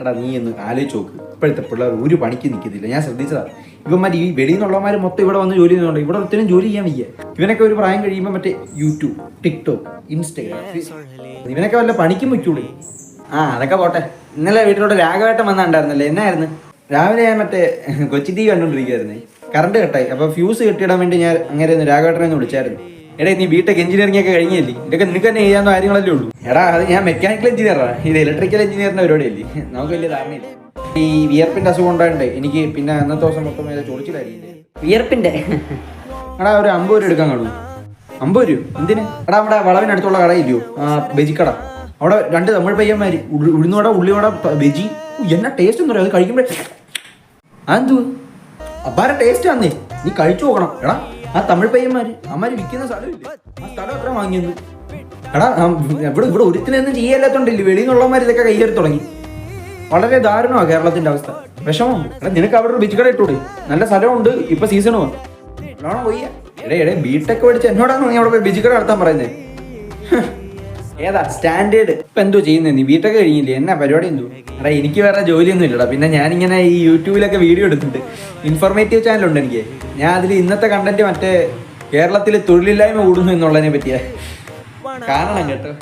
എടാ നീ ഒന്ന് ആലോചിച്ച് നോക്ക്. ഇപ്പോഴത്തെ പിള്ളേർ ഒരു പണിക്ക് നിൽക്കുന്നില്ല. ഞാൻ ശ്രദ്ധിച്ചതാണ്. ഇവന്മാർ ഈ വെളിയിൽ നിന്നുള്ളവന്മാർ മൊത്തം ഇവിടെ വന്ന് ജോലി ചെയ്യുന്നുണ്ട്. ഇവിടെ ഒത്തിരി ജോലി ചെയ്യാൻ വയ്യ. ഇവനൊക്കെ ഒരു പ്രായം കഴിയുമ്പോൾ മറ്റേ യൂട്യൂബ്, ടിക്ടോക്ക്, ഇൻസ്റ്റഗ്രാം, ഇവനൊക്കെ വല്ല പണിക്കും വയ്ക്കൂടെ? അതൊക്കെ പോട്ടെ. ഇന്നലെ വീട്ടിലോട്ട് രാഘവേട്ടൻ വന്നിട്ടുണ്ടായിരുന്നല്ലേ? എന്നായിരുന്നു? രാവിലെ ഞാൻ മറ്റേ കൊച്ചി ടി വി കണ്ടുകൊണ്ടിരിക്കുകയായിരുന്നേ. കറണ്ട് കട്ടായി. അപ്പോൾ ഫ്യൂസ് കെട്ടിയിടാൻ വേണ്ടി ഞാൻ അങ്ങനെ രാഘവേട്ടനെ ഒന്ന് വിളിച്ചായിരുന്നു. എടാ നീ ബിടെക് എഞ്ചിനീയറിംഗ് ഒക്കെ കഴിഞ്ഞല്ലേ? ഇതൊക്കെ നിനക്ക് തന്നെ ചെയ്യാവുന്ന കാര്യങ്ങളല്ലേ ഉള്ളൂ. എടാ അത് ഞാൻ മെക്കാനിക്കൽ എഞ്ചിനീയറാണ്. ഇത് ഇലക്ട്രിക്കൽ എഞ്ചിനീയറിന്റെ പരിപാടിയല്ലേ? നമുക്ക് വലിയ ധാരണയില്ല. ഈ വിയർപ്പിന്റെ അസുഖം ഉണ്ടായിട്ടേ എനിക്ക് പിന്നെ അന്നത്തെ ദിവസം മൊത്തം ചൊറിച്ചിലായിരിക്കും. വിയർപ്പിന്റെ എടാ ഒരു 50 രൂപ എടുക്കാൻ കാണൂ. 50 രൂപ എന്തിന്? എടാ നമ്മുടെ വളവിനടുത്തുള്ള കടയില്ലയോ, ബെജിക്കട. അവിടെ 2 തമിഴ് പയ്യന്മാര് ഉഴുന്നോട ഉള്ളിയോട ബെജി. എന്നാ ടേസ്റ്റ് എന്ന് പറയാം. അത് കഴിക്കുമ്പോഴേ അതെന്തു അപ്പാര ടേസ്റ്റ് ആന്നേ. നീ കഴിച്ചു നോക്കണം. എടാ ആ തമിഴ് പയ്യന്മാര് അമ്മാര് വിൽക്കുന്ന സ്ഥലമില്ലേ, ആ സ്ഥലം എത്ര വാങ്ങിയത്? എടാ ഇവിടെ ഒരുത്തിനൊന്നും ചെയ്യല്ലാത്തോണ്ടില്ലേ വെളിയിൽ നിന്നുള്ളവന്മാർ ഇതൊക്കെ കൈകയറി തുടങ്ങി. വളരെ ദാരുണമാണ് കേരളത്തിന്റെ അവസ്ഥ. വിഷമമുണ്ട്. എടാ നിനക്ക് അവിടെ ഒരു ബീച്ച് കട ഇട്ടൂടെ? നല്ല സ്ഥലമുണ്ട്, ഇപ്പൊ സീസണുമാണ്. നല്ലോണം പോയി. എടേ ബിടെക് പഠിച്ച് എന്നോടാണ് നീ അവിടെ പോയി ബീച്ച് കട നടത്താൻ പറയുന്നത്? ഏതാ സ്റ്റാൻഡേർഡ്? ഇപ്പൊ എന്തോ ചെയ്യുന്നത് നീ? ബിടെക് കഴിഞ്ഞില്ലേ? എന്നാ പരിപാടി എന്തോ? എടാ എനിക്ക് വേറെ ജോലിയൊന്നും ഇല്ലടാ. പിന്നെ ഞാനിങ്ങനെ ഈ യൂട്യൂബിലൊക്കെ വീഡിയോ എടുത്തിട്ടുണ്ട്. ഇൻഫോർമേറ്റീവ് ചാനലുണ്ട് എനിക്ക്. ഞാൻ അതിൽ ഇന്നത്തെ കണ്ടന്റ് മറ്റേ കേരളത്തിൽ തൊഴിലില്ലായ്മ കൂടുന്നു എന്നുള്ളതിനെ പറ്റിയാ. കാണണം കേട്ടോ.